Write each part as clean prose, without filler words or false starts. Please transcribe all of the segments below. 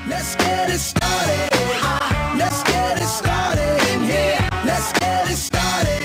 Let's get it started. Let's get it started in here. Let's get it started.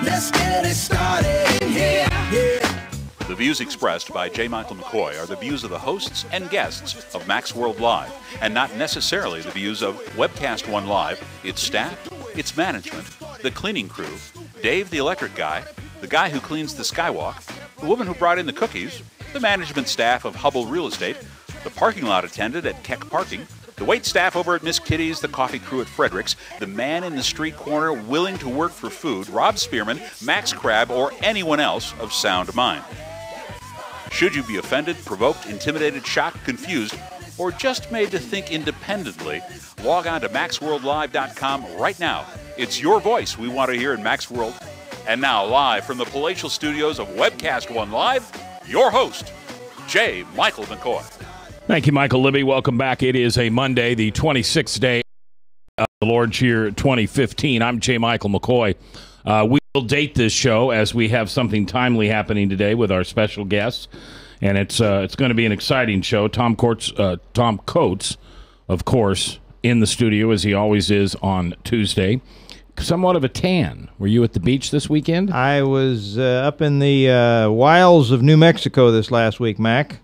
Let's get it started in here. Yeah. The views expressed by J. Michael McCoy are the views of the hosts and guests of Max World Live, and not necessarily the views of Webcast One Live, its staff, its management, the cleaning crew, Dave the electric guy, the guy who cleans the skywalk, the woman who brought in the cookies, the management staff of Hubble Real Estate, the parking lot attendant at Keck Parking, the wait staff over at Miss Kitty's, the coffee crew at Frederick's, the man in the street corner willing to work for food, Rob Spearman, Max Crabb, or anyone else of sound mind. Should you be offended, provoked, intimidated, shocked, confused, or just made to think independently, log on to maxworldlive.com right now. It's your voice we want to hear in Max World. And now, live from the palatial studios of Webcast One Live, your host, J. Michael McCoy. Thank you, Michael Libby. Welcome back. It is a Monday, the 26th day of the Lord's year 2015. I'm J. Michael McCoy. We will date this show as we have something timely happening today with our special guests, and it's going to be an exciting show. Tom Coates, of course, in the studio as he always is on Tuesday. Somewhat of a tan. Were you at the beach this weekend? I was up in the wilds of New Mexico this last week, Mac.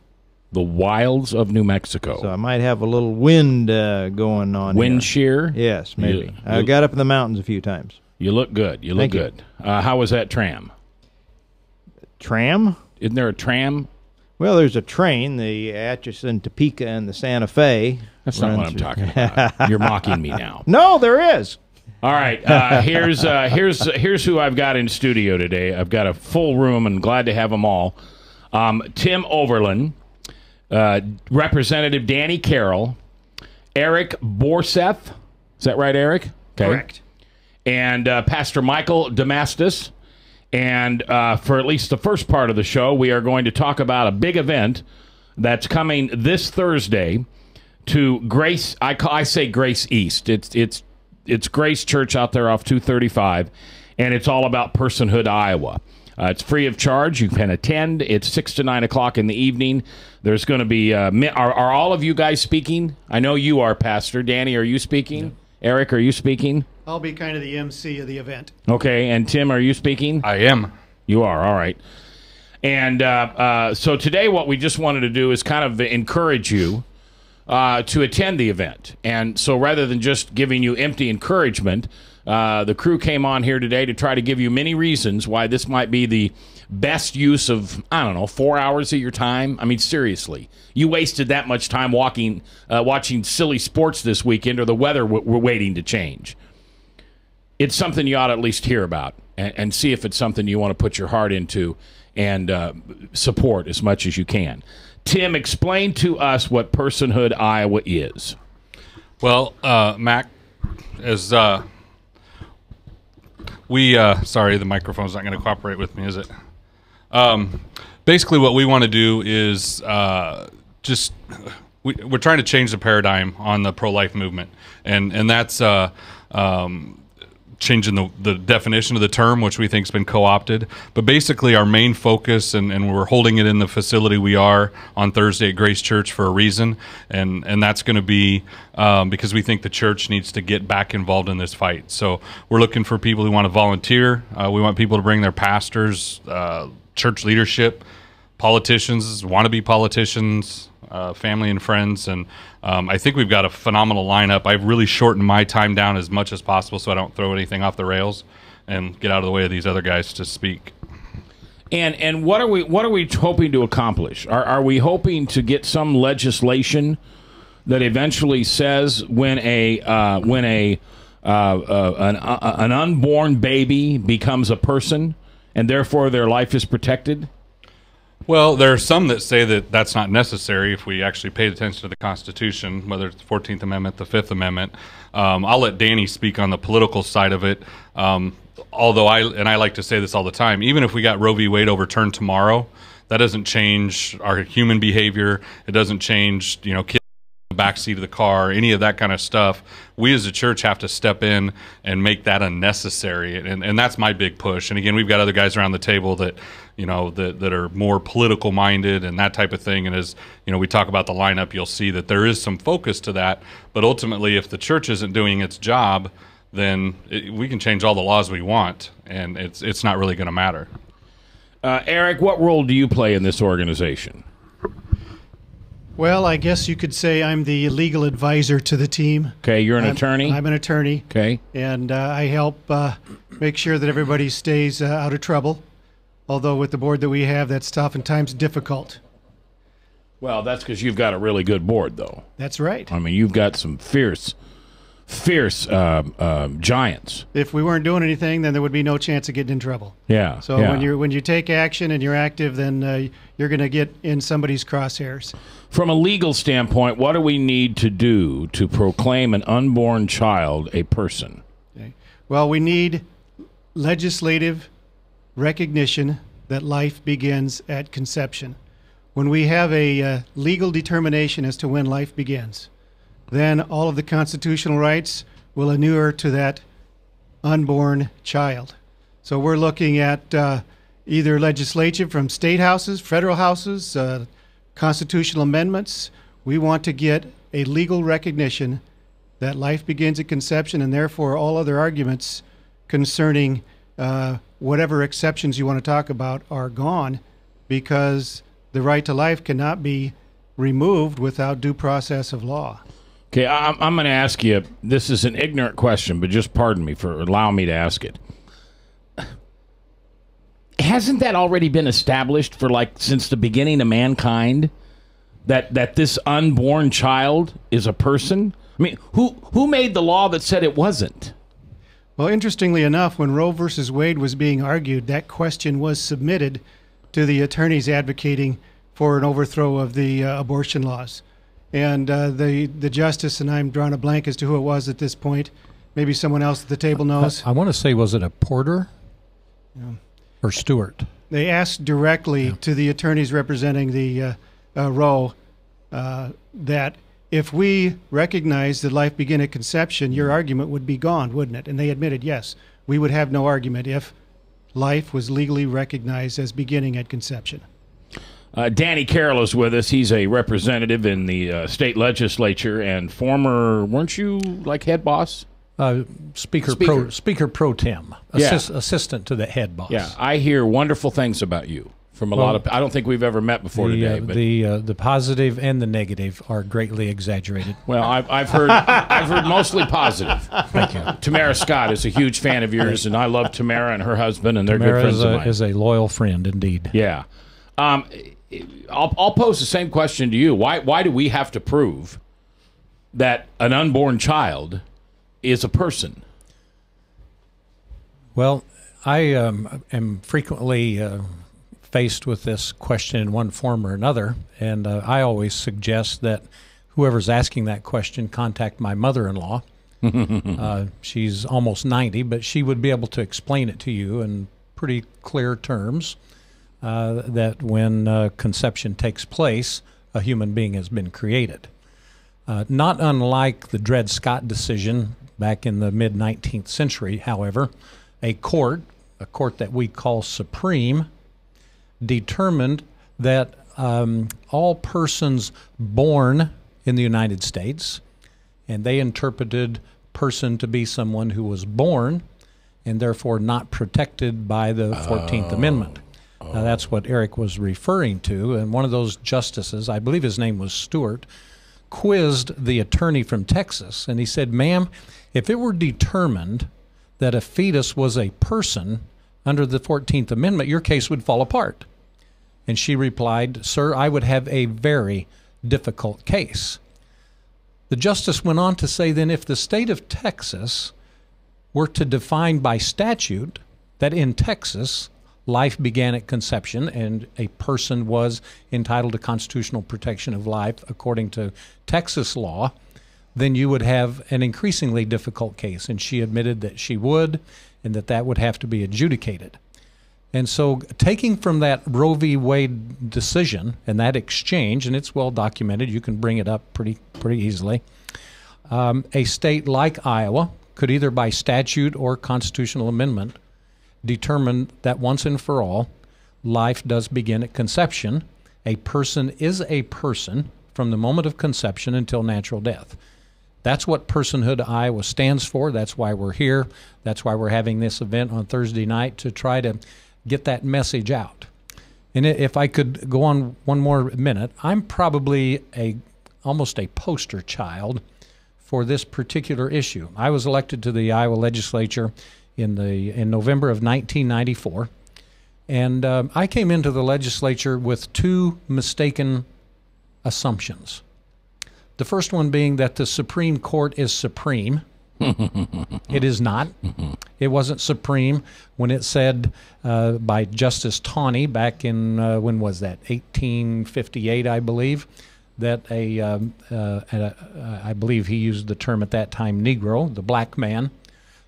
The wilds of New Mexico. So I might have a little wind going on. Wind here. shear? Yes, maybe. I got up in the mountains a few times. You look good. You look good. How was that tram? Tram? Isn't there a tram? Well, there's a train, the Atchison, Topeka, and the Santa Fe. That's not what I'm talking about. You're mocking me now. No, there is. All right, here's who I've got in studio today. I've got a full room and glad to have them all. Tim Overland, Representative Danny Carroll, Eric Borseth. Is that right, Eric? Okay. Correct. And Pastor Michael Damastis. And for at least the first part of the show, we are going to talk about a big event that's coming this Thursday to Grace. I say Grace East. It's Grace Church out there off 235, and it's all about Personhood, Iowa. It's free of charge. You can attend. It's 6 to 9 o'clock in the evening. There's going to be are all of you guys speaking? I know you are, Pastor. Danny, are you speaking? No. Eric, are you speaking? I'll be kind of the MC of the event. Okay, and Tim, are you speaking? I am. You are, all right. And so today what we just wanted to do is kind of encourage you to attend the event. And so rather than just giving you empty encouragement, the crew came on here today to try to give you many reasons why this might be the best use of, 4 hours of your time. I mean, seriously. You wasted that much time watching silly sports this weekend, or the weather we're waiting to change. It's something you ought to at least hear about and see if it's something you want to put your heart into and support as much as you can. Tim, explain to us what Personhood Iowa is. Well, Mac, as sorry, the microphone's not going to cooperate with me, is it? Basically, what we want to do is we're trying to change the paradigm on the pro-life movement, and that's changing the definition of the term, which we think has been co-opted. But basically our main focus, and we're holding it in the facility we are on Thursday at Grace Church for a reason, and that's going to be because we think the church needs to get back involved in this fight. So we're looking for people who want to volunteer. We want people to bring their pastors, church leadership, politicians, wannabe politicians, family and friends, and I think we've got a phenomenal lineup. I've really shortened my time down as much as possible so I don't throw anything off the rails and get out of the way of these other guys to speak. And what are we hoping to accomplish? Are we hoping to get some legislation that eventually says when an unborn baby becomes a person and therefore their life is protected? Well, there are some that say that that's not necessary if we actually paid attention to the Constitution, whether it's the 14th Amendment, the 5th Amendment. I'll let Danny speak on the political side of it, although I like to say this all the time, even if we got Roe v. Wade overturned tomorrow, that doesn't change our human behavior. It doesn't change, kids backseat of the car, any of that kind of stuff, we as a church have to step in and make that unnecessary. And that's my big push. And again, we've got other guys around the table that, that are more political minded and that type of thing. And as, we talk about the lineup, you'll see that there is some focus to that. But ultimately, if the church isn't doing its job, then we can change all the laws we want, and it's not really going to matter. Eric, what role do you play in this organization? Well, I guess you could say I'm the legal advisor to the team. Okay, you're an attorney? I'm an attorney. Okay. And I help make sure that everybody stays out of trouble. Although with the board that we have, that's oftentimes difficult. Well, that's because you've got a really good board, though. That's right. I mean, you've got some fierce giants. If we weren't doing anything, then there would be no chance of getting in trouble. Yeah. So when you take action and you're active, then you're going to get in somebody's crosshairs. From a legal standpoint, what do we need to do to proclaim an unborn child a person? Okay. Well, we need legislative recognition that life begins at conception. When we have a legal determination as to when life begins, then all of the constitutional rights will inure to that unborn child. So we're looking at either legislation from state houses, federal houses, constitutional amendments. We want to get a legal recognition that life begins at conception, and therefore all other arguments concerning whatever exceptions you want to talk about are gone, because the right to life cannot be removed without due process of law. Okay, I'm going to ask you, this is an ignorant question, but just pardon me for allowing me to ask it. Hasn't that already been established for since the beginning of mankind, that this unborn child is a person? I mean, who made the law that said it wasn't? Well, interestingly enough, when Roe versus Wade was being argued, that question was submitted to the attorneys advocating for an overthrow of the abortion laws. And the justice, and I'm drawing a blank as to who it was at this point. Maybe someone else at the table knows. I want to say, was it a Porter or Stewart? They asked directly to the attorneys representing the Roe that if we recognize that life began at conception, your argument would be gone, wouldn't it? And they admitted, yes, we would have no argument if life was legally recognized as beginning at conception. Danny Carroll is with us. He's a representative in the state legislature and former, weren't you head boss? Speaker pro tem, assistant to the head boss. Yeah, I hear wonderful things about you from a lot of. I don't think we've ever met before today. But the positive and the negative are greatly exaggerated. Well, I've heard mostly positive. Thank you. Tamara Scott is a huge fan of yours, and I love Tamara and her husband, and they're Tamara good friends of mine. Is a loyal friend indeed. Yeah. I'll pose the same question to you. Why do we have to prove that an unborn child is a person? Well, I am frequently faced with this question in one form or another, and I always suggest that whoever's asking that question contact my mother-in-law. She's almost 90, but she would be able to explain it to you in pretty clear terms. That when conception takes place, a human being has been created. Not unlike the Dred Scott decision back in the mid-19th century, however, a court that we call Supreme, determined that all persons born in the United States, and they interpreted person to be someone who was born and therefore not protected by the 14th Amendment. Now, that's what Eric was referring to, and one of those justices, I believe his name was Stewart, quizzed the attorney from Texas, and he said, "Ma'am, if it were determined that a fetus was a person under the 14th Amendment, your case would fall apart." And she replied, "Sir, I would have a very difficult case." The justice went on to say, then if the state of Texas were to define by statute that in Texas life began at conception and a person was entitled to constitutional protection of life according to Texas law, then you would have an increasingly difficult case. And she admitted that she would, and that would have to be adjudicated. And so taking from that Roe v. Wade decision and that exchange, and it's well documented, you can bring it up pretty easily, a state like Iowa could either by statute or constitutional amendment determine that once and for all, life does begin at conception. A person is a person from the moment of conception until natural death. That's what Personhood Iowa stands for. That's why we're here. That's why we're having this event on Thursday night, to try to get that message out. And if I could go on one more minute, I'm probably almost a poster child for this particular issue. I was elected to the Iowa legislature in November of 1994, and I came into the legislature with two mistaken assumptions. The first one being that the Supreme Court is supreme. It is not. It wasn't supreme when it said by Justice Taney back in, when was that, 1858, I believe, that I believe he used the term at that time, Negro, the black man,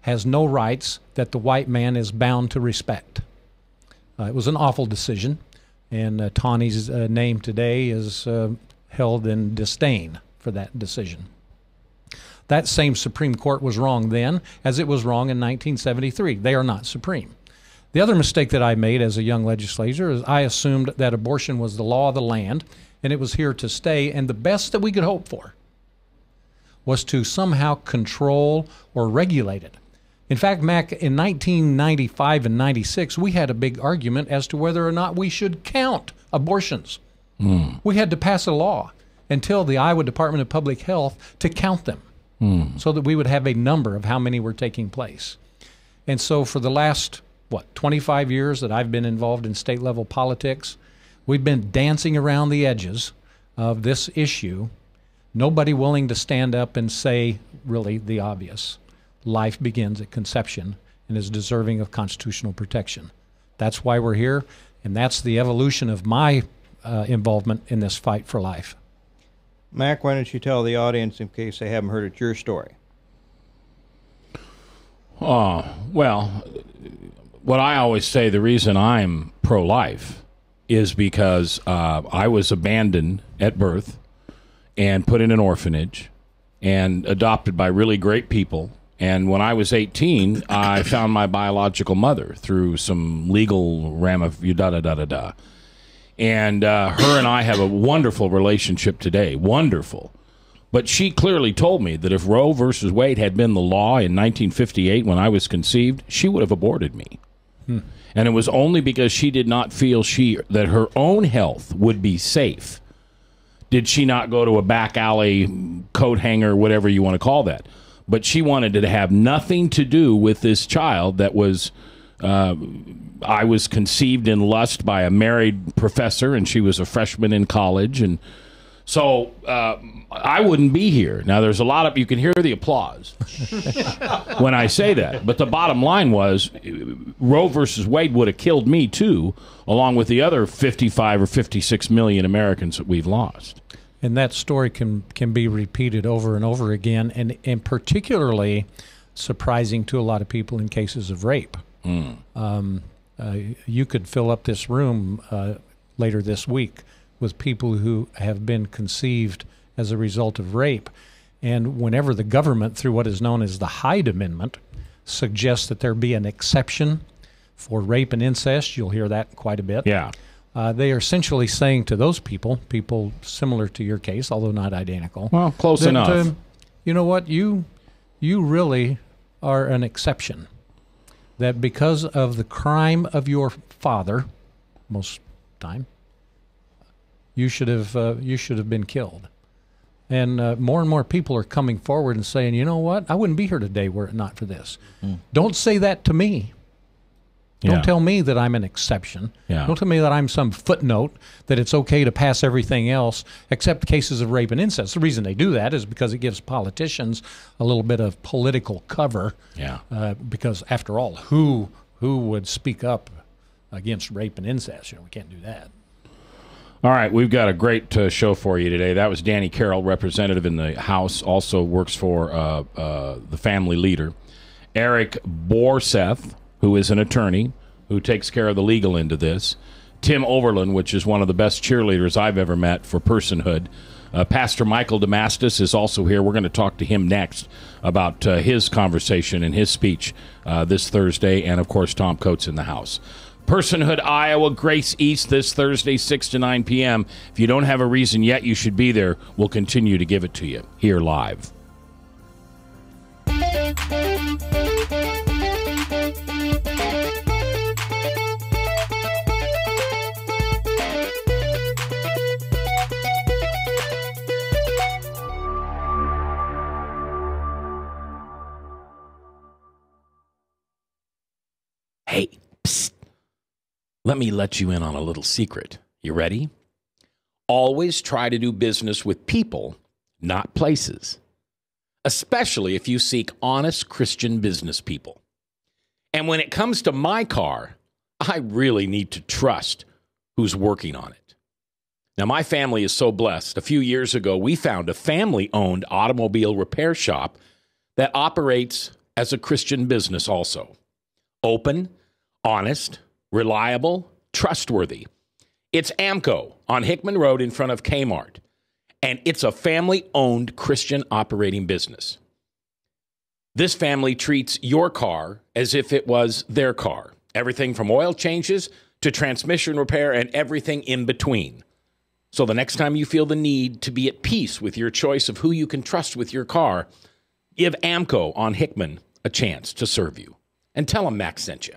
has no rights that the white man is bound to respect. It was an awful decision, and Taney's name today is held in disdain for that decision. That same Supreme Court was wrong then, as it was wrong in 1973. They are not supreme. The other mistake that I made as a young legislator is I assumed that abortion was the law of the land, and it was here to stay, and the best that we could hope for was to somehow control or regulate it. In fact, Mac, in 1995 and 96, we had a big argument as to whether or not we should count abortions. We had to pass a law and tell the Iowa Department of Public Health to count them so that we would have a number of how many were taking place. And so for the last, 25 years that I've been involved in state-level politics, we've been dancing around the edges of this issue, nobody willing to stand up and say, really, the obvious. Life begins at conception and is deserving of constitutional protection. That's why we're here, and that's the evolution of my involvement in this fight for life. Mac, why don't you tell the audience, in case they haven't heard it, your story? Well, what I always say, the reason I'm pro-life is because I was abandoned at birth and put in an orphanage and adopted by really great people. And when I was 18, I found my biological mother through some legal da-da-da-da-da. And her and I have a wonderful relationship today. Wonderful. But she clearly told me that if Roe versus Wade had been the law in 1958 when I was conceived, she would have aborted me. And it was only because she did not feel that her own health would be safe did she not go to a back alley coat hanger, whatever you want to call that. But she wanted to have nothing to do with this child that was... I was conceived in lust by a married professor, and she was a freshman in college, and so I wouldn't be here. Now, there's a lot of, you can hear the applause when I say that, but the bottom line was Roe versus Wade would have killed me too, along with the other 55 or 56 million Americans that we've lost. And that story can be repeated over and over again, and particularly surprising to a lot of people in cases of rape. You could fill up this room later this week with people who have been conceived as a result of rape. And whenever the government, through what is known as the Hyde Amendment, suggests that there be an exception for rape and incest, you'll hear that quite a bit. Yeah. They are essentially saying to those people similar to your case, although not identical. Well, close enough. You know what? You really are an exception. That because of the crime of your father, most time, you should have been killed. And more and more people are coming forward and saying, you know what, I wouldn't be here today were it not for this. Don't say that to me. Don't tell me that I'm an exception. Don't tell me that I'm some footnote, that it's okay to pass everything else except cases of rape and incest. The reason they do that is because it gives politicians a little bit of political cover. Because after all, who would speak up against rape and incest? We can't do that. All right, we've got a great show for you today. That was Danny Carroll, representative in the House, also works for the family leader. Eric Borseth, who is an attorney, who takes care of the legal end of this. Tim Overland, which is one of the best cheerleaders I've ever met for Personhood. Pastor Michael Damascus is also here. We're going to talk to him next about his conversation and his speech this Thursday, and, of course, Tom Coates in the house. Personhood Iowa, Grace East this Thursday, 6 to 9 p.m. If you don't have a reason yet, you should be there. We'll continue to give it to you here live. Hey, psst. Let me let you in on a little secret. You ready? Always try to do business with people, not places. Especially if you seek honest Christian business people. And when it comes to my car, I really need to trust who's working on it. Now, my family is so blessed. A few years ago, we found a family-owned automobile repair shop that operates as a Christian business also. Open, honest, reliable, trustworthy. It's AMCO on Hickman Road in front of Kmart, and it's a family-owned Christian operating business. This family treats your car as if it was their car. Everything from oil changes to transmission repair and everything in between. So the next time you feel the need to be at peace with your choice of who you can trust with your car, give AMCO on Hickman a chance to serve you. And tell them Max sent you.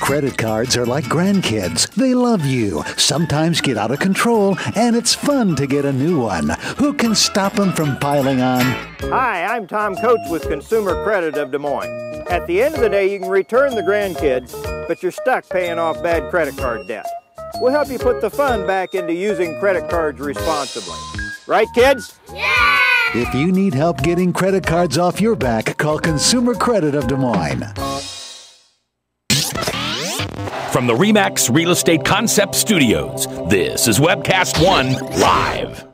Credit cards are like grandkids. They love you, sometimes get out of control, and it's fun to get a new one. Who can stop them from piling on? Hi, I'm Tom Coates with Consumer Credit of Des Moines. At the end of the day, you can return the grandkids, but you're stuck paying off bad credit card debt. We'll help you put the fun back into using credit cards responsibly. Right, kids? Yeah! If you need help getting credit cards off your back, call Consumer Credit of Des Moines. From the RE/MAX Real Estate Concept Studios, this is Webcast One Live.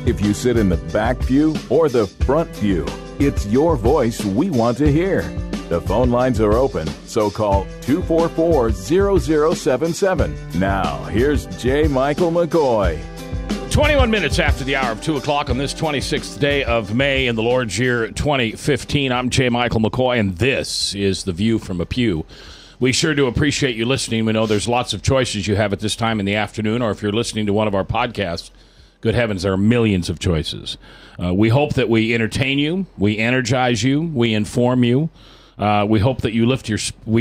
If you sit in the back pew or the front pew, it's your voice we want to hear. The phone lines are open, so call 244-0077. Now, here's J. Michael McCoy. 21 minutes after the hour of 2 o'clock on this 26th day of May in the Lord's year 2015. I'm J. Michael McCoy, and this is The View from a Pew. We sure do appreciate you listening. We know there's lots of choices you have at this time in the afternoon, or if you're listening to one of our podcasts, good heavens, there are millions of choices. We hope that we entertain you, we energize you, we inform you. We hope that we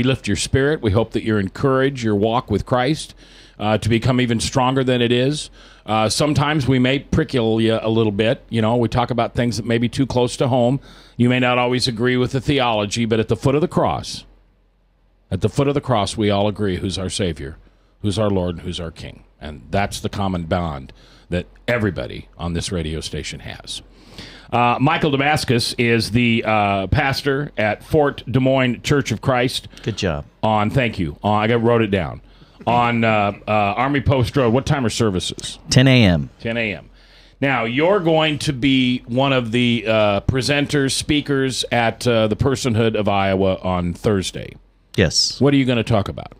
lift your spirit. We hope that you encourage your walk with Christ to become even stronger than it is. Sometimes we may prickle you a little bit. You know, we talk about things that may be too close to home. You may not always agree with the theology, but at the foot of the cross, we all agree who's our Savior, who's our Lord, and who's our King. And that's the common bond that everybody on this radio station has. Michael Damascus is the pastor at Fort Des Moines Church of Christ. Good job. Thank you. I wrote it down. On Army Post Road. What time are services? 10 a.m. 10 a.m. Now, you're going to be one of the presenters, speakers at the Personhood of Iowa on Thursday. Yes. What are you going to talk about?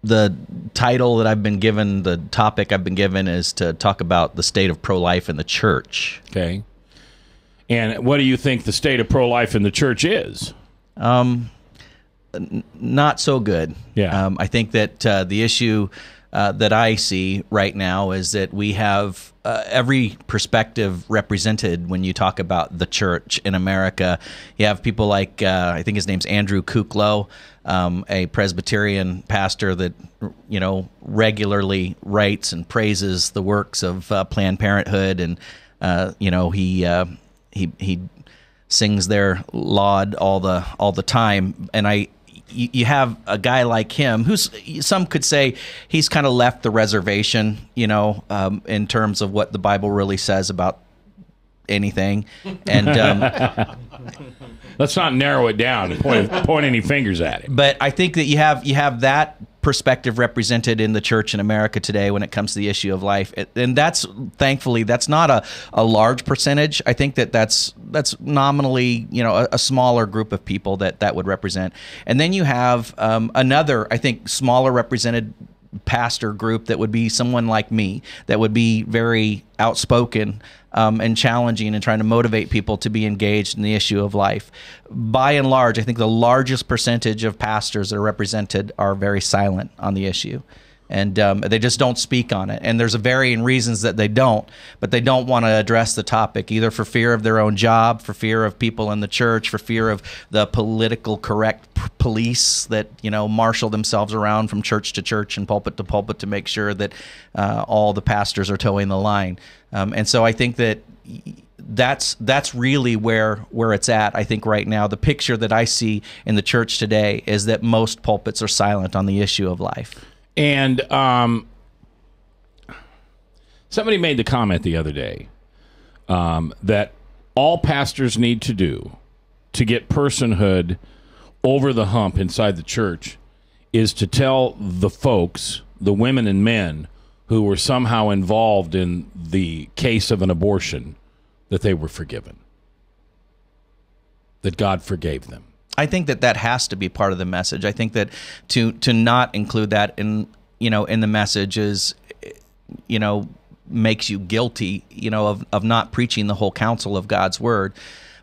the title that I've been given, the topic I've been given, is to talk about the state of pro-life in the church. Okay. And what do you think the state of pro-life in the church is? Not so good. Yeah. I think that the issue that I see right now is that we have every perspective represented when you talk about the church in America. You have people like, I think his name's Andrew Kuklow, a Presbyterian pastor that, you know, regularly writes and praises the works of Planned Parenthood, and you know, he sings their laud all the time. And you have a guy like him who's, some could say he's kind of left the reservation, you know, in terms of what the Bible really says about anything. And let's not narrow it down and point any fingers at him. But I think that you have that perspective represented in the church in America today when it comes to the issue of life, and that's, thankfully, that's not a large percentage. I think that's nominally, you know, a smaller group of people that would represent. And then you have another, I think, smaller represented pastor group that would be someone like me, that would be very outspoken and challenging and trying to motivate people to be engaged in the issue of life. By and large, I think the largest percentage of pastors that are represented are very silent on the issue. And they just don't speak on it. And there's a varying reasons that they don't, but they don't want to address the topic, either for fear of their own job, for fear of people in the church, for fear of the political correct police that, you know, marshal themselves around from church to church and pulpit to pulpit to make sure that all the pastors are towing the line. And so I think that that's really where it's at. I think right now the picture that I see in the church today is that most pulpits are silent on the issue of life. And somebody made the comment the other day that all pastors need to do to get personhood over the hump inside the church is to tell the folks, the women and men who were somehow involved in the case of an abortion, that they were forgiven, that God forgave them. I think that has to be part of the message. I think that to not include that in, you know, in the message is, you know, makes you guilty, you know, of not preaching the whole counsel of God's word.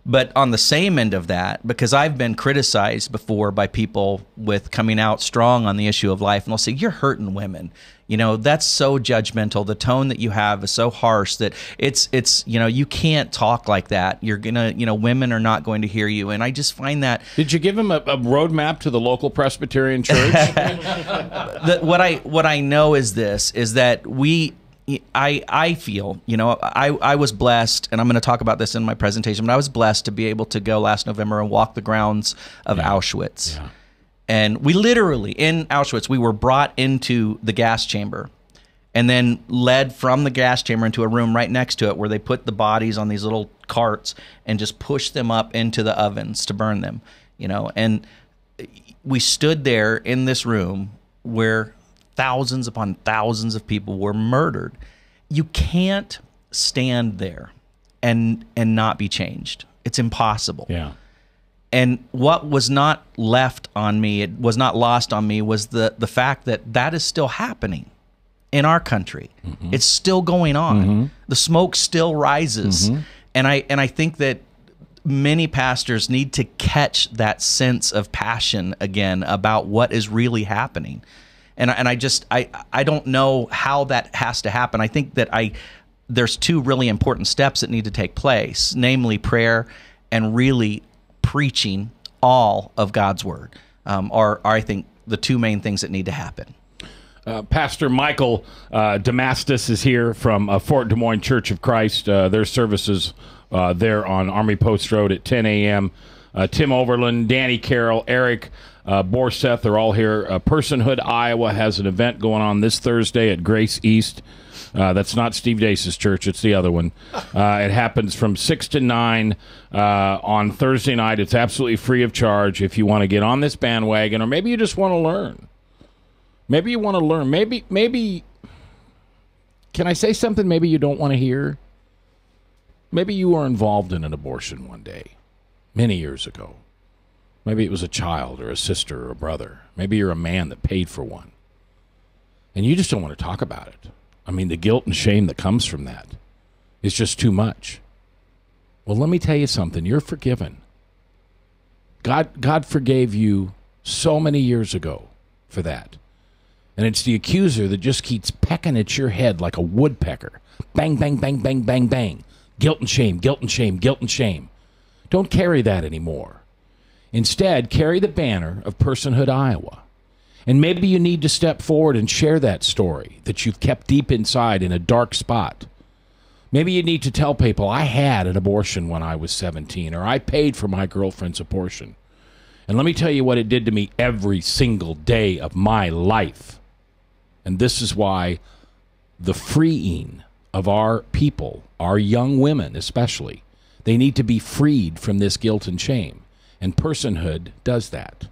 But on the same end of that, because I've been criticized before by people with coming out strong on the issue of life, and they'll say, "You're hurting women." You know, that's so judgmental. The tone that you have is so harsh that it's you know, you can't talk like that. You're gonna, you know, women are not going to hear you. And I just find that. Did you give him a roadmap to the local Presbyterian church? What I know is this, is that I feel, you know, I was blessed, and I'm going to talk about this in my presentation, but I was blessed to be able to go last November and walk the grounds of Auschwitz. Yeah. And we literally, in Auschwitz, we were brought into the gas chamber and then led from the gas chamber into a room right next to it where they put the bodies on these little carts and just pushed them up into the ovens to burn them, you know. And we stood there in this room where thousands upon thousands of people were murdered. You can't stand there and not be changed. It's impossible. Yeah. And what was not left on me, it was not lost on me, was the fact that is still happening in our country. Mm-hmm. It's still going on. Mm-hmm. The smoke still rises. Mm-hmm. And I think that many pastors need to catch that sense of passion again about what is really happening. And I don't know how that has to happen. I think that there's two really important steps that need to take place, namely prayer and really preaching all of God's word are, I think, the two main things that need to happen. Pastor Michael Damastis is here from Fort Des Moines Church of Christ. Their services there on Army Post Road at 10 a.m. Tim Overland, Danny Carroll, Eric Borseth are all here. Personhood Iowa has an event going on this Thursday at Grace East. That's not Steve Dace's church. It's the other one. It happens from 6 to 9 on Thursday night. It's absolutely free of charge if you want to get on this bandwagon, or maybe you just want to learn. Maybe you want to learn. Maybe, can I say something maybe you don't want to hear? Maybe you were involved in an abortion one day, many years ago. Maybe it was a child or a sister or a brother. Maybe you're a man that paid for one. And you just don't want to talk about it. I mean, the guilt and shame that comes from that is just too much. Well, let me tell you something. You're forgiven. God forgave you so many years ago for that. And it's the accuser that just keeps pecking at your head like a woodpecker. Bang, bang, bang, bang, bang, bang. Guilt and shame, guilt and shame, guilt and shame. Don't carry that anymore. Instead, carry the banner of Personhood Iowa. And maybe you need to step forward and share that story that you've kept deep inside in a dark spot. Maybe you need to tell people, I had an abortion when I was 17, or I paid for my girlfriend's abortion. And let me tell you what it did to me every single day of my life. And this is why the freeing of our people, our young women especially, they need to be freed from this guilt and shame. And Personhood does that.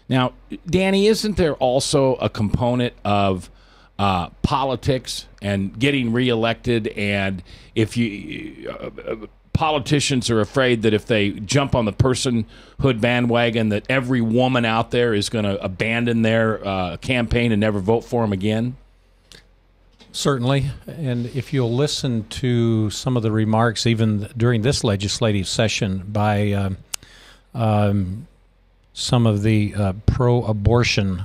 Now, Danny, isn't there also a component of politics and getting reelected? And if politicians are afraid that if they jump on the personhood bandwagon, that every woman out there is going to abandon their campaign and never vote for them again? Certainly. And if you'll listen to some of the remarks, even during this legislative session, by some of the pro-abortion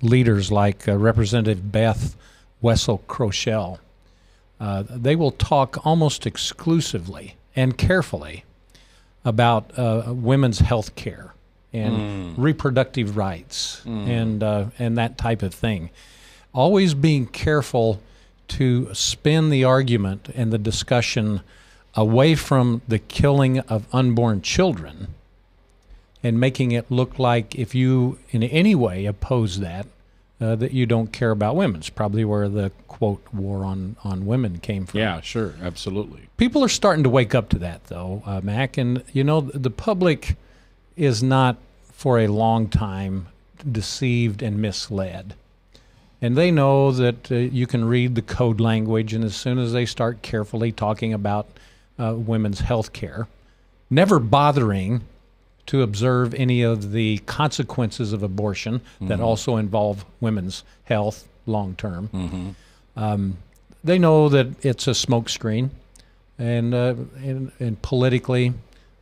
leaders like Representative Beth Wessel-Kroschel, they will talk almost exclusively and carefully about women's health care and reproductive rights and that type of thing. Always being careful to spin the argument and the discussion away from the killing of unborn children and making it look like if you in any way oppose that, that you don't care about women. It's probably where the, quote, war on women came from. Yeah, sure, absolutely. People are starting to wake up to that, though, Mac. And, you know, the public is not for a long time deceived and misled. And they know that you can read the code language, and as soon as they start carefully talking about women's health care, never bothering to observe any of the consequences of abortion that also involve women's health long term. They know that it's a smokescreen, and politically,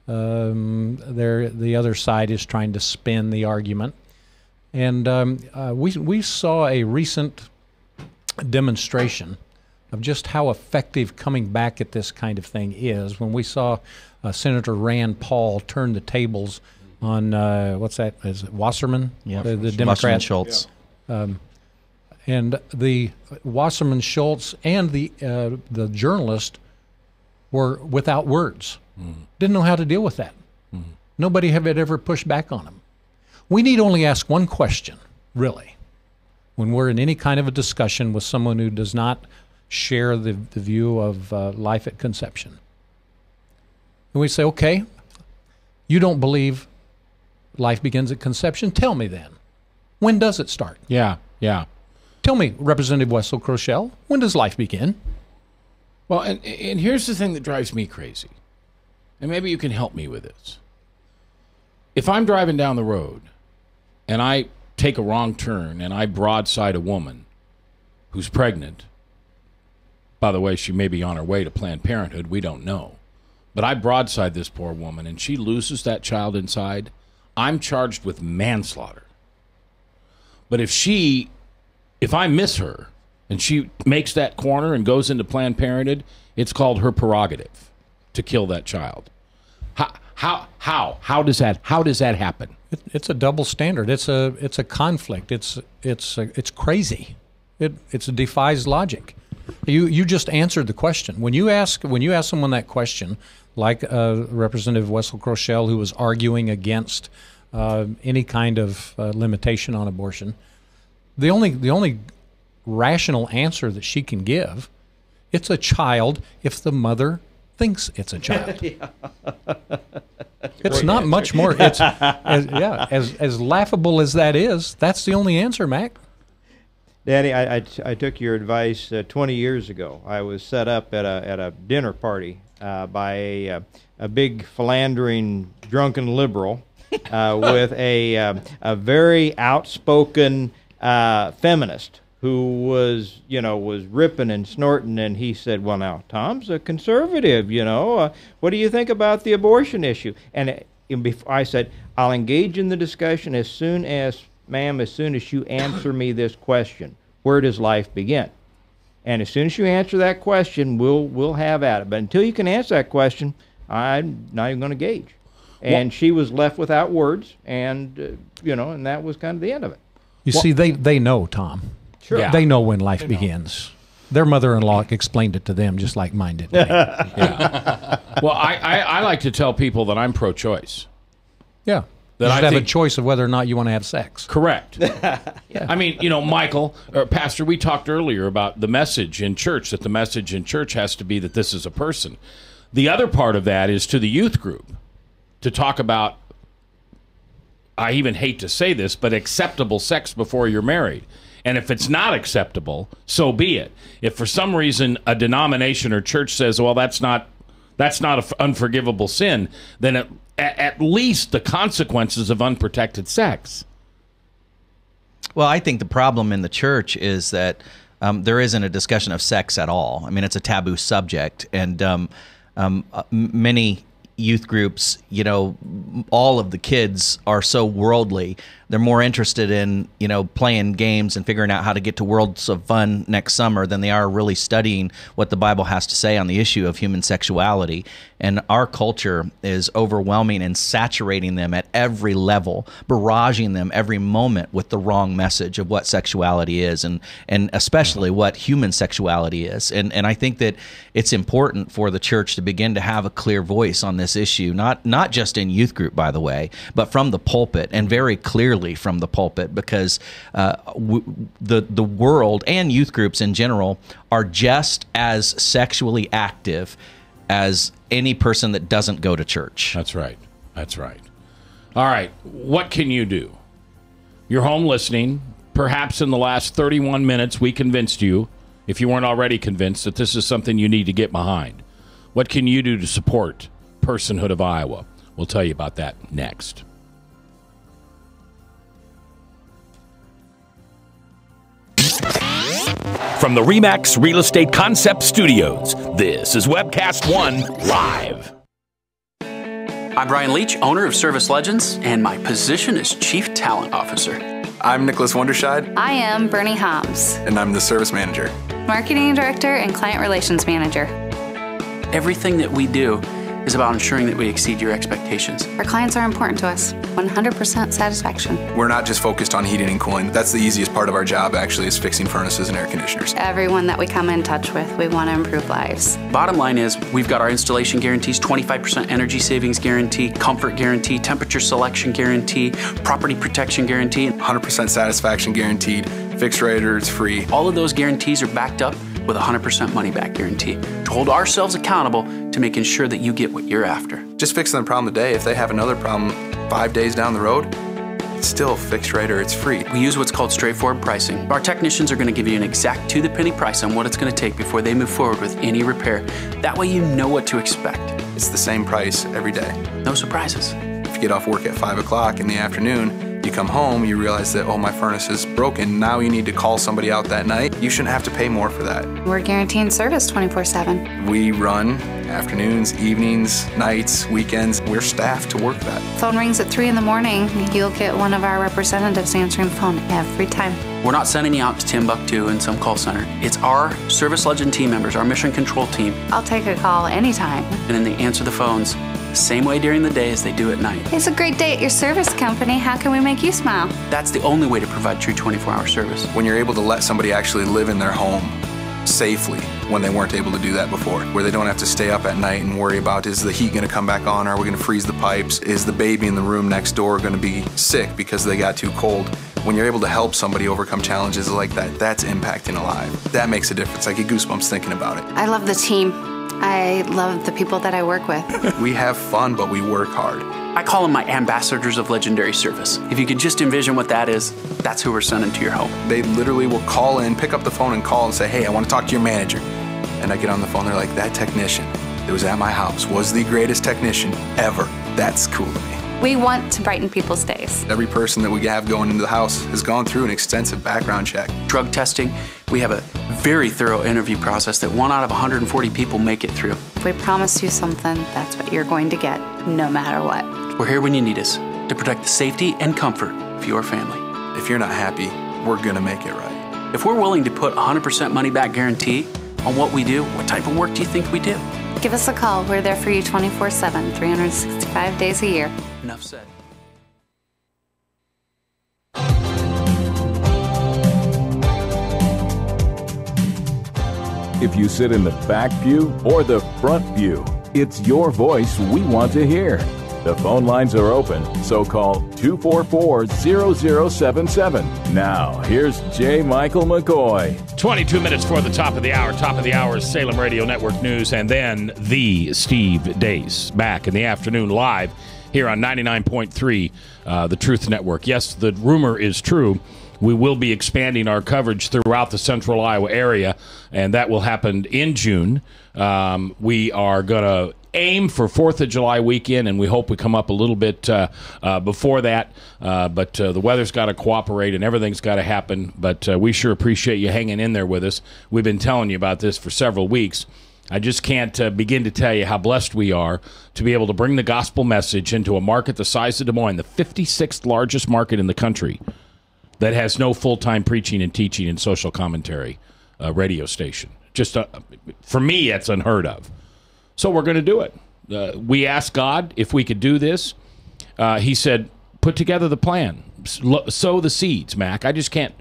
the other side is trying to spin the argument. And we saw a recent demonstration of just how effective coming back at this kind of thing is when we saw Senator Rand Paul turn the tables on, what's that, is it Wasserman? Yeah, the Democrat. Schultz. And the Wasserman Schultz and the journalist were without words. Didn't know how to deal with that. Nobody had ever pushed back on them. We need only ask one question, really, when we're in any kind of a discussion with someone who does not share the view of life at conception. And we say, okay, you don't believe life begins at conception? Tell me then. When does it start? Yeah. Tell me, Representative Wessel-Kroschel, when does life begin? Well, and here's the thing that drives me crazy, and maybe you can help me with this. If I'm driving down the road and I take a wrong turn and I broadside a woman who's pregnant, by the way, she may be on her way to Planned Parenthood, we don't know, but I broadside this poor woman and she loses that child inside, I'm charged with manslaughter. But if I miss her and she makes that corner and goes into Planned Parenthood, it's called her prerogative to kill that child. How does that happen? It's a double standard. It's a conflict. It's crazy. It defies logic. You just answered the question. When you ask someone that question, like Representative Wessel-Kroschel, who was arguing against any kind of limitation on abortion, the only rational answer that she can give, it's a child if the mother thinks it's a child. It's not much more. It's as laughable as that is. That's the only answer, Mac. Danny, I took your advice 20 years ago. I was set up at a dinner party by a big philandering drunken liberal with a very outspoken feminist who was ripping and snorting, and he said, well, now, Tom's a conservative, what do you think about the abortion issue? And I said, I'll engage in the discussion as soon as you answer me this question. Where does life begin? And as soon as you answer that question, we'll have at it. But until you can answer that question, I'm not even going to gauge. And she was left without words, and and that was kind of the end of it. You see, they know, Tom. Sure. Yeah. They know when life begins. Their mother-in-law explained it to them just like mine did to me. Yeah. Well, I like to tell people that I'm pro-choice. Yeah. You should have a choice of whether or not you want to have sex. Correct. I mean, Michael, or Pastor, we talked earlier about the message in church, that the message in church has to be that this is a person. The other part of that is to the youth group to talk about, I even hate to say this, but acceptable sex before you're married. And if it's not acceptable, so be it. If for some reason a denomination or church says, well, that's not an unforgivable sin, then at least the consequences of unprotected sex. Well, I think the problem in the church is that there isn't a discussion of sex at all. I mean, it's a taboo subject, and many youth groups, all of the kids are so worldly. They're more interested in, playing games and figuring out how to get to Worlds of Fun next summer than they are really studying what the Bible has to say on the issue of human sexuality. And our culture is overwhelming and saturating them at every level, barraging them every moment with the wrong message of what sexuality is, and especially what human sexuality is. And I think that it's important for the church to begin to have a clear voice on this issue, not just in youth group, by the way, but from the pulpit, and very clearly from the pulpit, because the world and youth groups in general are just as sexually active as any person that doesn't go to church. That's right. That's right. All right. What can you do? You're home listening. Perhaps in the last 31 minutes, we convinced you, if you weren't already convinced, that this is something you need to get behind. What can you do to support Personhood of Iowa? We'll tell you about that next. From the RE/MAX Real Estate Concept Studios, this is Webcast One Live. I'm Brian Leach, owner of Service Legends, and my position is Chief Talent Officer. I'm Nicholas Wonderscheid. I am Bernie Hobbs. And I'm the Service Manager. Marketing Director and Client Relations Manager. Everything that we do is about ensuring that we exceed your expectations. Our clients are important to us. 100% satisfaction. We're not just focused on heating and cooling. That's the easiest part of our job, actually, is fixing furnaces and air conditioners. Everyone that we come in touch with, we want to improve lives. Bottom line is, we've got our installation guarantees, 25% energy savings guarantee, comfort guarantee, temperature selection guarantee, property protection guarantee. 100% satisfaction guaranteed, fixed rate or it's free. All of those guarantees are backed up with a 100% money-back guarantee to hold ourselves accountable to making sure that you get what you're after. Just fixing the problem today. If they have another problem 5 days down the road, it's still fixed rate or it's free. We use what's called straightforward pricing. Our technicians are going to give you an exact to-the-penny price on what it's going to take before they move forward with any repair. That way you know what to expect. It's the same price every day. No surprises. If you get off work at 5 o'clock in the afternoon, you come home, you realize that, oh, my furnace is broken. Now you need to call somebody out that night. You shouldn't have to pay more for that. We're guaranteeing service 24/7. We run afternoons, evenings, nights, weekends. We're staffed to work that. Phone rings at 3 in the morning. You'll get one of our representatives answering the phone every time. We're not sending you out to Timbuktu in some call center. It's our Service Legend team members, our mission control team. I'll take a call anytime. And then they answer the phones the same way during the day as they do at night. It's a great day at your service company. How can we make you smile? That's the only way to provide true 24-hour service. When you're able to let somebody actually live in their home safely when they weren't able to do that before, where they don't have to stay up at night and worry about, is the heat going to come back on? Are we going to freeze the pipes? Is the baby in the room next door going to be sick because they got too cold? When you're able to help somebody overcome challenges like that, that's impacting a life. That makes a difference. I get goosebumps thinking about it. I love the team. I love the people that I work with. We have fun, but we work hard. I call them my ambassadors of legendary service. If you could just envision what that is, that's who we're sending to your home. They literally will call in, pick up the phone and call and say, hey, I want to talk to your manager. And I get on the phone, they're like, that technician that was at my house was the greatest technician ever. That's cool to me. We want to brighten people's days. Every person that we have going into the house has gone through an extensive background check. Drug testing, we have a very thorough interview process that 1 out of 140 people make it through. If we promise you something, that's what you're going to get, no matter what. We're here when you need us to protect the safety and comfort of your family. If you're not happy, we're gonna make it right. If we're willing to put 100% money back guarantee on what we do, what type of work do you think we do? Give us a call. We're there for you 24/7, 365 days a year. Enough said. If you sit in the back pew or the front pew, it's your voice we want to hear. The phone lines are open, so call 244-0077. Now, here's J. Michael McCoy. 22 minutes for the top of the hour. Top of the hour is Salem Radio Network News, and then the Steve Dace back in the afternoon live here on 99.3, the Truth Network. Yes, the rumor is true. We will be expanding our coverage throughout the central Iowa area, and that will happen in June. We are going to aim for 4th of July weekend, and we hope we come up a little bit before that. But the weather's got to cooperate, and everything's got to happen. But we sure appreciate you hanging in there with us. We've been telling you about this for several weeks. I just can't begin to tell you how blessed we are to be able to bring the gospel message into a market the size of Des Moines, the 56th largest market in the country, that has no full-time preaching and teaching and social commentary radio station. Just for me, it's unheard of. So we're going to do it. We asked God if we could do this. He said, put together the plan. Sow the seeds, Mac. I just can't,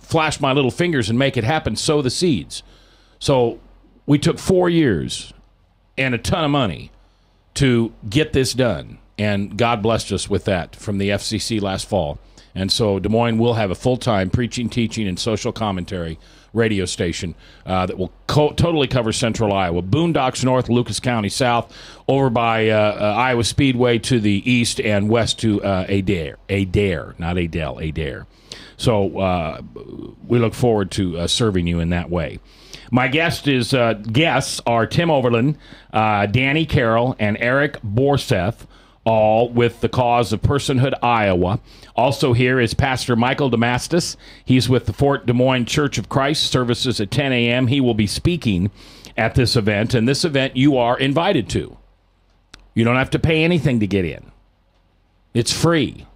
flash my little fingers and make it happen. Sow the seeds. So we took 4 years and a ton of money to get this done. And God blessed us with that from the FCC last fall. And so Des Moines will have a full-time preaching, teaching, and social commentary radio station that will totally cover central Iowa. Boondocks north, Lucas County south, over by Iowa Speedway to the east, and west to Adair. Adair, not Adele, Adair. So we look forward to serving you in that way. My guests are Tim Overland, Danny Carroll, and Eric Borseth, all with the cause of Personhood Iowa. Also here is Pastor Michael Damastis. He's with the Fort Des Moines Church of Christ, services at 10 a.m. He will be speaking at this event, and this event you are invited to. You don't have to pay anything to get in. It's free.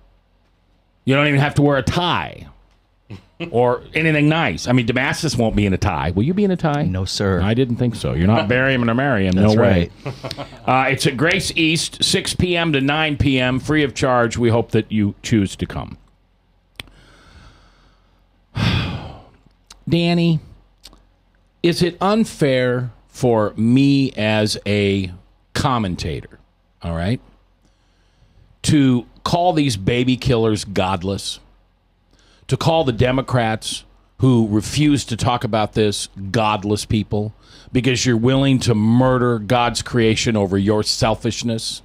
You don't even have to wear a tie or anything nice. I mean, Damascus won't be in a tie. Will you be in a tie? No, sir. I didn't think so. You're not burying him or marrying him. That's no way. right. It's at Grace East, 6 p.m. to 9 p.m., free of charge. We hope that you choose to come. Danny, is it unfair for me as a commentator, all right, to call these baby killers godless? To call the Democrats who refuse to talk about this godless people because you're willing to murder God's creation over your selfishness?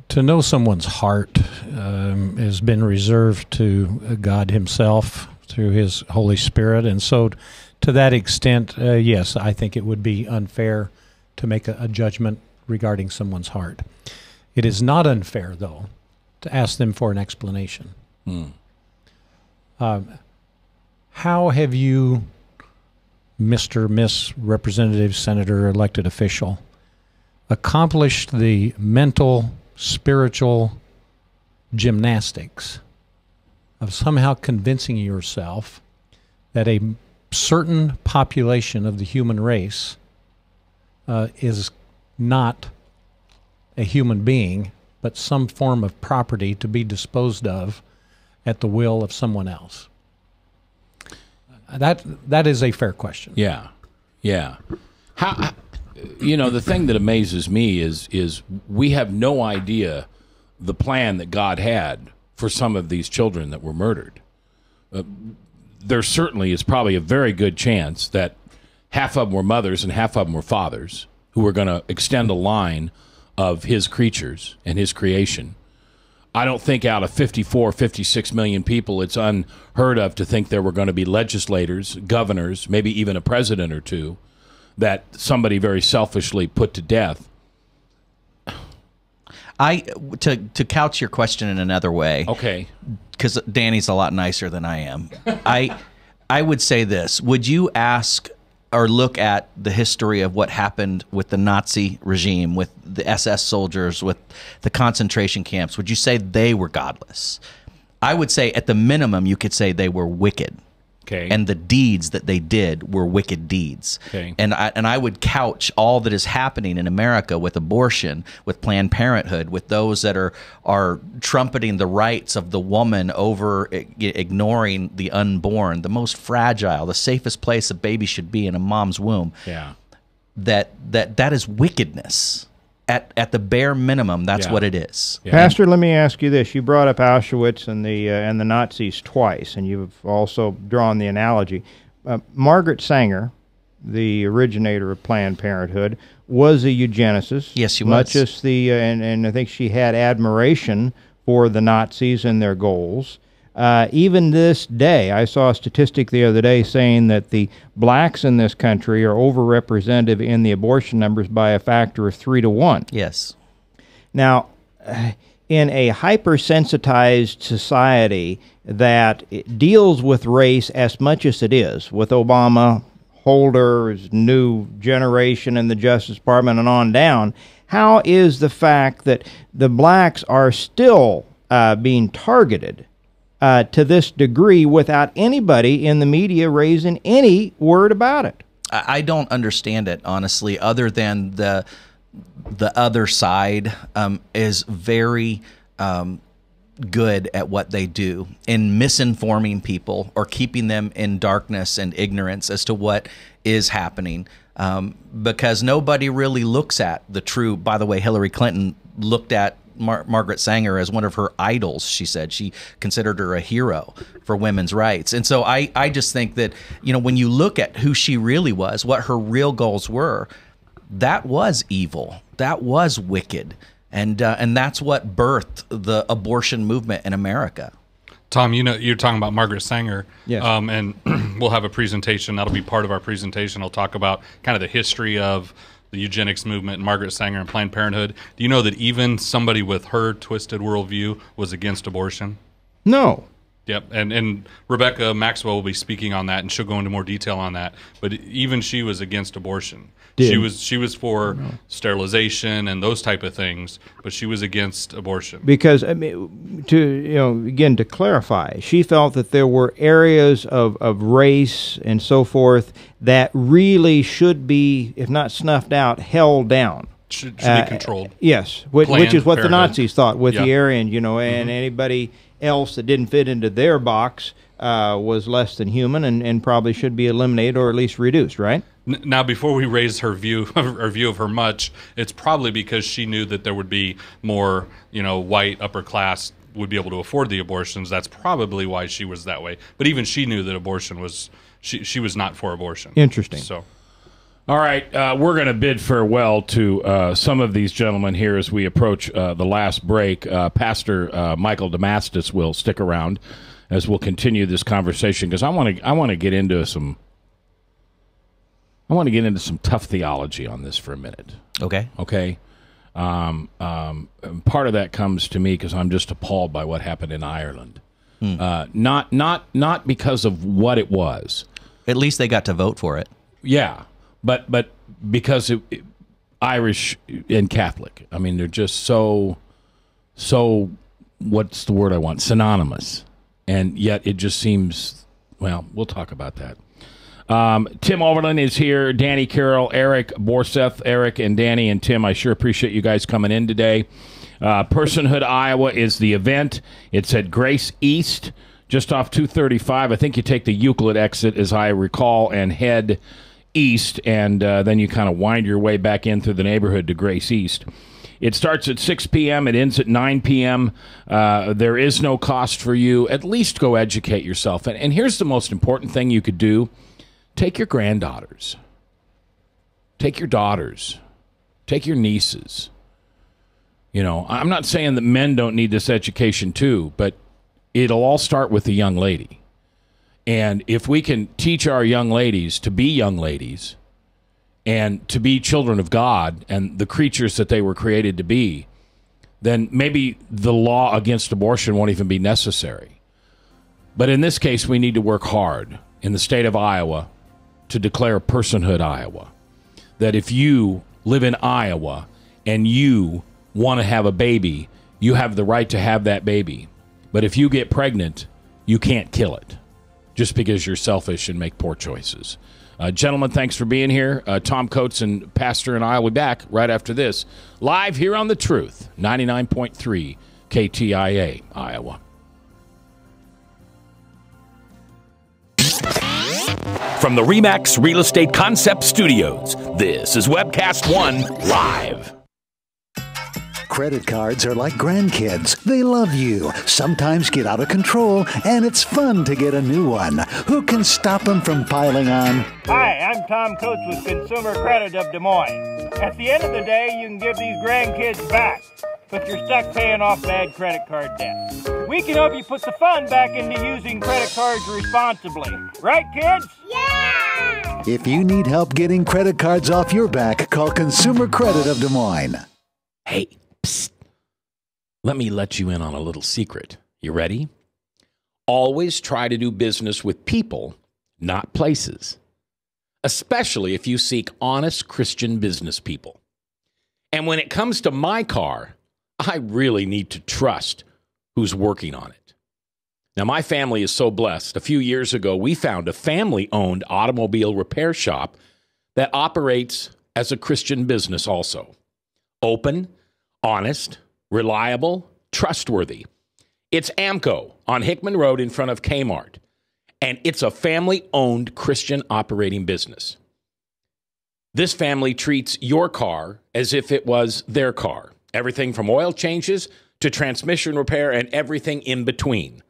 To know someone's heart has been reserved to God himself through his Holy Spirit. And so to that extent, yes, I think it would be unfair to make a judgment regarding someone's heart. It is not unfair, though, to ask them for an explanation. How have you, Mr., Miss, Representative, Senator, elected official, accomplished the mental, spiritual gymnastics of somehow convincing yourself that a certain population of the human race is not a human being, but some form of property to be disposed of at the will of someone else? That is a fair question. Yeah. How, the thing that amazes me is we have no idea the plan that God had for some of these children that were murdered. There certainly is probably a very good chance that half of them were mothers and half of them were fathers who were going to extend a line of his creatures and his creation. I don't think out of 54, 56 million people, it's unheard of to think there were going to be legislators, governors, maybe even a president or two that somebody very selfishly put to death. To couch your question in another way. Okay. Because Danny's a lot nicer than I am. I would say this. Would you ask or look at the history of what happened with the Nazi regime, with the SS soldiers, with the concentration camps? Would you say they were godless? I would say at the minimum you could say they were wicked. Okay. And the deeds that they did were wicked deeds. Okay. And I would couch all that is happening in America with abortion, with Planned Parenthood, with those that are trumpeting the rights of the woman over ignoring the unborn, the most fragile, the safest place a baby should be in a mom's womb. Yeah. That is wickedness. At the bare minimum, that's what it is. Yeah. Pastor, let me ask you this. You brought up Auschwitz and the Nazis twice, and you've also drawn the analogy. Margaret Sanger, the originator of Planned Parenthood, was a eugenicist. Yes, she was. Much as and I think she had admiration for the Nazis and their goals. Even this day, I saw a statistic the other day saying that the blacks in this country are overrepresented in the abortion numbers by a factor of 3 to 1. Yes. Now, in a hypersensitized society that deals with race as much as it is, with Obama, Holder's new generation in the Justice Department and on down, how is the fact that the blacks are still being targeted to this degree without anybody in the media raising any word about it? I don't understand it, honestly, other than the other side is very good at what they do in misinforming people or keeping them in darkness and ignorance as to what is happening, because nobody really looks at the true. By the way, Hillary Clinton looked at Margaret Sanger as one of her idols. She said she considered her a hero for women's rights. And so I just think that, when you look at who she really was, what her real goals were, that was evil. That was wicked. And that's what birthed the abortion movement in America. Tom, you're talking about Margaret Sanger. Yes. And we'll have a presentation. That'll be part of our presentation. I'll talk about kind of the history of the eugenics movement and Margaret Sanger and Planned Parenthood. Do you know that even somebody with her twisted worldview was against abortion? No. Yep, and Rebecca Maxwell will be speaking on that, and she'll go into more detail on that. But even she was against abortion. She was for sterilization and those type of things, but she was against abortion. Because to clarify, she felt that there were areas of race and so forth that really should be, if not snuffed out, held down. Should be controlled. Yes, which is what the Nazis thought with the Aryan, and anybody else that didn't fit into their box was less than human and probably should be eliminated or at least reduced, right? Now, before we raise her view of her much, it's probably because she knew that there would be more, white upper class would be able to afford the abortions. That's probably why she was that way. But even she knew that abortion was she was not for abortion. Interesting. So. All right, we're going to bid farewell to some of these gentlemen here as we approach the last break. Pastor Michael Damastis will stick around as we'll continue this conversation because I want to get into some tough theology on this for a minute. Okay. Okay. Part of that comes to me because I'm just appalled by what happened in Ireland. Not because of what it was. At least they got to vote for it. Yeah. But because Irish and Catholic, I mean, they're just so what's the word I want? Synonymous. And yet it just seems, well, we'll talk about that. Tim Overland is here, Danny Carroll, Eric Borseth, Eric and Danny and Tim. I sure appreciate you guys coming in today. Personhood Iowa is the event. It's at Grace East, just off 235. I think you take the Euclid exit, as I recall, and head east, and then you kind of wind your way back in through the neighborhood to Grace East. It starts at 6 p.m. It ends at 9 p.m. There is no cost for you. At least go educate yourself. And here's the most important thing you could do. Take your granddaughters. Take your daughters. Take your nieces. I'm not saying that men don't need this education too, but it'll all start with the young lady. And if we can teach our young ladies to be young ladies and to be children of God and the creatures that they were created to be, then maybe the law against abortion won't even be necessary. But in this case, we need to work hard in the state of Iowa to declare Personhood Iowa. That if you live in Iowa and you want to have a baby, you have the right to have that baby. But if you get pregnant, you can't kill it just because you're selfish and make poor choices. Gentlemen, thanks for being here. Tom Coates and Pastor and I will be back right after this, live here on The Truth, 99.3 KTIA, Iowa. From the RE/MAX Real Estate Concept Studios, this is Webcast One Live. Credit cards are like grandkids. They love you, sometimes get out of control, and it's fun to get a new one. Who can stop them from piling on? Hi, I'm Tom Coates with Consumer Credit of Des Moines. At the end of the day, you can give these grandkids back, but you're stuck paying off bad credit card debt. We can help you put the fun back into using credit cards responsibly. Right, kids? Yeah! If you need help getting credit cards off your back, call Consumer Credit of Des Moines. Hey, psst. Let me let you in on a little secret. You ready? Always try to do business with people, not places. Especially if you seek honest Christian business people. And when it comes to my car, I really need to trust who's working on it. Now, my family is so blessed. A few years ago, we found a family-owned automobile repair shop that operates as a Christian business also. Open, honest, reliable, trustworthy. It's AMCO on Hickman Road in front of Kmart. And it's a family-owned Christian operating business. This family treats your car as if it was their car. Everything from oil changes to transmission repair and everything in between.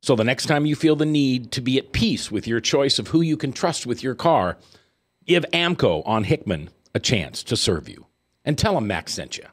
So the next time you feel the need to be at peace with your choice of who you can trust with your car, give AMCO on Hickman a chance to serve you. And tell them Max sent you.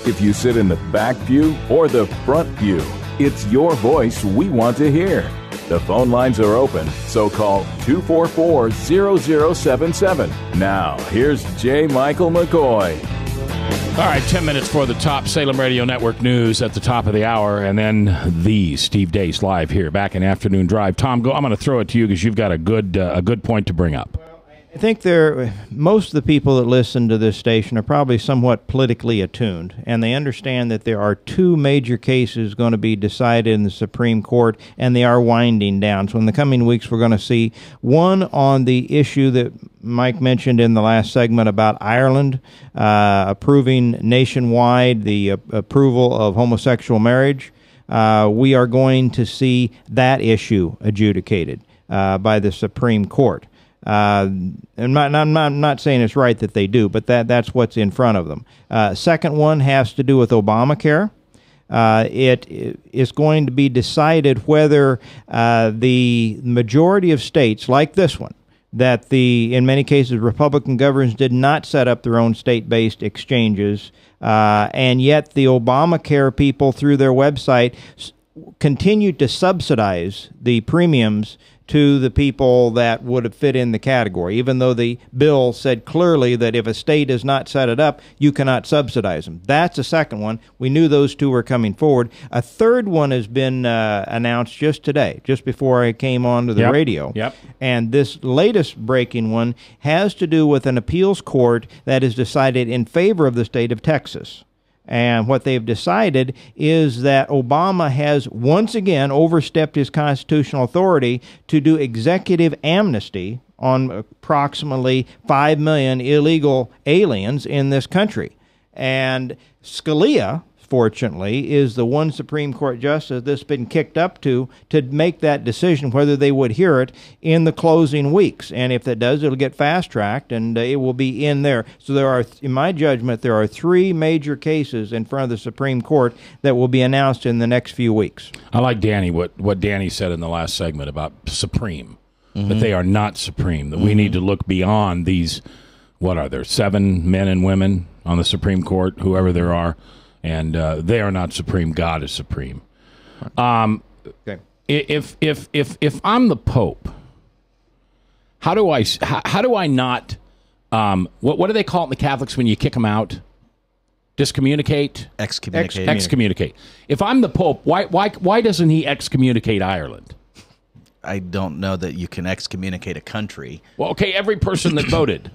If you sit in the back pew or the front pew, it's your voice we want to hear. The phone lines are open, so call 244-0077. Now, here's J. Michael McCoy. All right, 10 minutes for the top Salem Radio Network news at the top of the hour, and then the Steve Deace live here, back in Afternoon Drive. Tom, I'm going to throw it to you because you've got a good point to bring up. I think most of the people that listen to this station are probably somewhat politically attuned, and they understand that there are two major cases going to be decided in the Supreme Court, and they are winding down. So in the coming weeks, we're going to see one on the issue that Mike mentioned in the last segment about Ireland approving nationwide the approval of homosexual marriage. We are going to see that issue adjudicated by the Supreme Court. I'm not saying it's right that they do, but that's what's in front of them. Second one has to do with Obamacare. It is going to be decided whether the majority of states, like this one, that in many cases, Republican governors did not set up their own state-based exchanges, and yet the Obamacare people, through their website, continued to subsidize the premiums to the people that would have fit in the category, even though the bill said clearly that if a state has not set it up, you cannot subsidize them. That's the second one. We knew those two were coming forward. A third one has been announced just today, just before I came on to the radio. And this latest breaking one has to do with an appeals court that has decided in favor of the state of Texas. And what they've decided is that Obama has once again overstepped his constitutional authority to do executive amnesty on approximately 5 million illegal aliens in this country. And Scalia fortunately, is the one Supreme Court justice that's been kicked up to make that decision whether they would hear it in the closing weeks. And if that does, it'll get fast-tracked, and it will be in there. So there are, in my judgment, there are 3 major cases in front of the Supreme Court that will be announced in the next few weeks. I like Danny, what Danny said in the last segment about supreme, that they are not supreme, that we need to look beyond these, what are there, 7 men and women on the Supreme Court, whoever there are, and they are not supreme. God is supreme. Okay. If I'm the Pope, how do I not what do they call it in the Catholics when you kick them out? Discommunicate? Excommunicate. Excommunicate. If I'm the Pope, why doesn't he excommunicate Ireland? I don't know that you can excommunicate a country. Well, okay, every person that voted.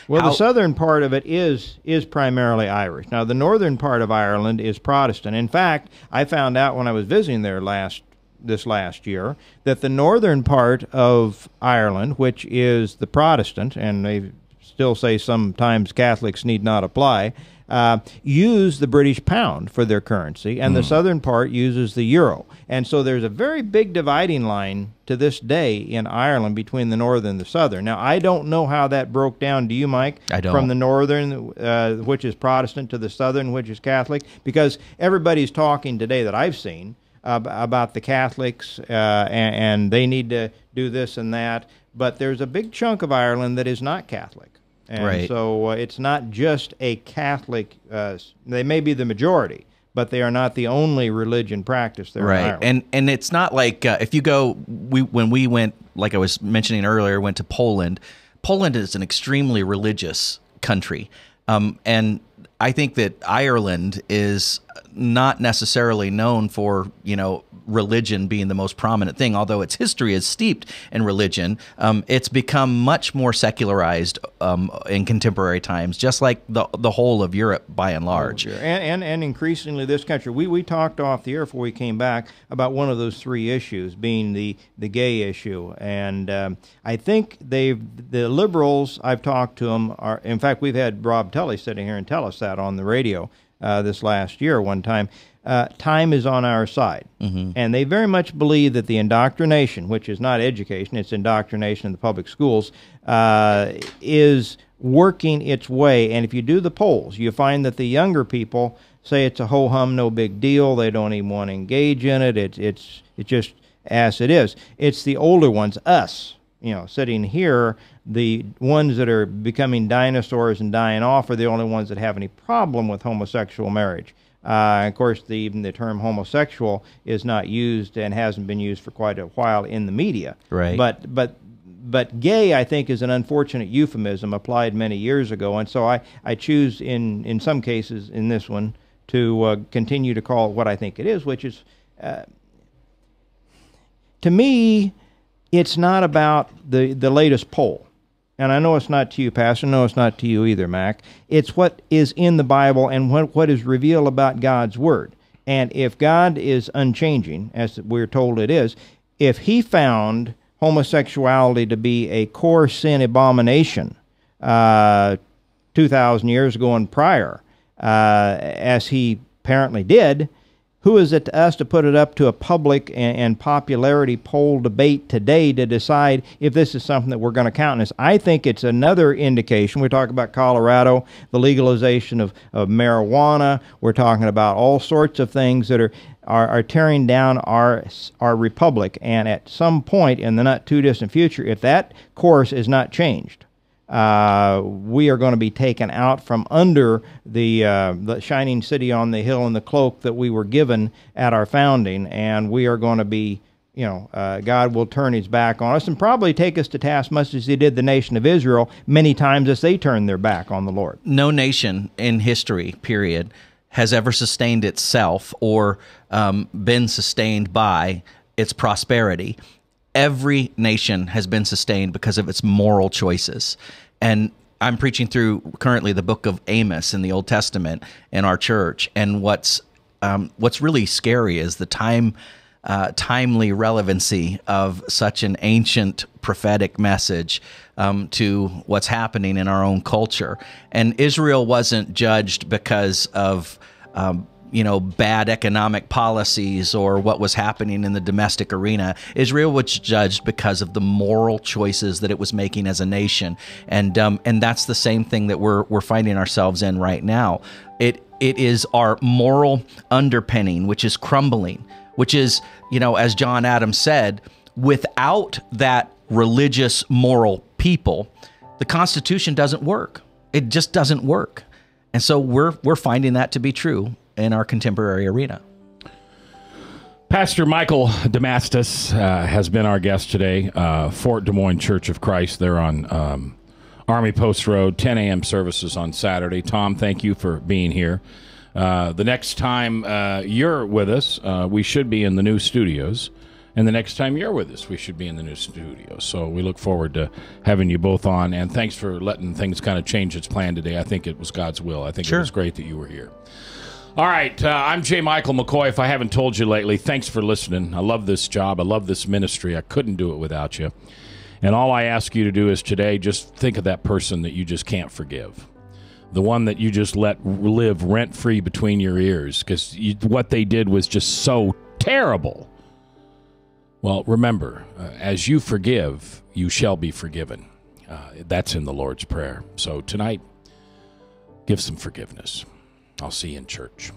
Well, the southern part of it is primarily Irish. Now, the northern part of Ireland is Protestant. In fact, I found out when I was visiting there this last year that the northern part of Ireland, which is the Protestant, and they still say sometimes Catholics need not apply, use the British pound for their currency, and the southern part uses the euro. And so there's a very big dividing line to this day in Ireland between the northern and the southern. Now, I don't know how that broke down. Do you, Mike? I don't. From the northern, which is Protestant, to the southern, which is Catholic? Because everybody's talking today that I've seen about the Catholics, and they need to do this and that. But there's a big chunk of Ireland that is not Catholic. And right. So it's not just a Catholic, they may be the majority, but they are not the only religion practiced there in Ireland. And it's not like if you go, when we went, like I was mentioning earlier, went to Poland. Poland is an extremely religious country. And I think that Ireland is not necessarily known for, religion being the most prominent thing. Although its history is steeped in religion, it's become much more secularized in contemporary times, just like the whole of Europe by and large. And increasingly this country. We talked off the air before we came back about one of those 3 issues being the gay issue. And I think the liberals, I've talked to them, are, in fact, we've had Rob Tully sitting here and tell us that on the radio this last year one time. Time is on our side. And they very much believe that the indoctrination, which is not education, it's indoctrination in the public schools, is working its way. And if you do the polls, you find that the younger people say it's a ho-hum, no big deal. They don't even want to engage in it. It's just as it is. It's the older ones, us, sitting here, the ones that are becoming dinosaurs and dying off are the only ones that have any problem with homosexual marriage. Of course, even the term homosexual is not used and hasn't been used for quite a while in the media. Right. But gay, I think, is an unfortunate euphemism applied many years ago, and so I choose in some cases in this one to continue to call it what I think it is, which is, to me, it's not about the latest poll. And I know it's not to you, Pastor. No, it's not to you either, Mac. It's what is in the Bible and what is revealed about God's Word. And if God is unchanging, as we're told it is, if He found homosexuality to be a core sin abomination 2,000 years ago and prior, as He apparently did, who is it to us to put it up to a public and popularity poll debate today to decide if this is something that we're going to countenance? I think it's another indication. We're talking about Colorado, the legalization of marijuana. We're talking about all sorts of things that are tearing down our republic. And at some point in the not too distant future, if that course is not changed, we are going to be taken out from under the shining city on the hill and the cloak that we were given at our founding, and we are going to be, God will turn His back on us and probably take us to task much as He did the nation of Israel many times as they turned their back on the Lord. No nation in history, period, has ever sustained itself or been sustained by its prosperity. Every nation has been sustained because of its moral choices. And I'm preaching through currently the book of Amos in the Old Testament in our church. And what's really scary is the timely relevancy of such an ancient prophetic message to what's happening in our own culture. And Israel wasn't judged because of bad economic policies or what was happening in the domestic arena. Israel was judged because of the moral choices that it was making as a nation, and that's the same thing that we're finding ourselves in right now. It is our moral underpinning which is crumbling, which is, as John Adams said, without that religious moral people, the Constitution doesn't work. It just doesn't work. And so we're finding that to be true in our contemporary arena. Pastor Michael Damastis has been our guest today. Fort Des Moines Church of Christ. They're on Army Post Road, 10 a.m. services on Saturday. Tom, thank you for being here. The next time you're with us, we should be in the new studios. And the next time you're with us, we should be in the new studio. So we look forward to having you both on. And thanks for letting things kind of change its plan today. I think it was God's will. I think It was great that you were here. All right. I'm J. Michael McCoy. If I haven't told you lately, thanks for listening. I love this job. I love this ministry. I couldn't do it without you. And all I ask you to do is today, just think of that person that you just can't forgive. The one that you just let live rent-free between your ears because what they did was just so terrible. Well, remember, as you forgive, you shall be forgiven. That's in the Lord's Prayer. So tonight, give some forgiveness. I'll see you in church.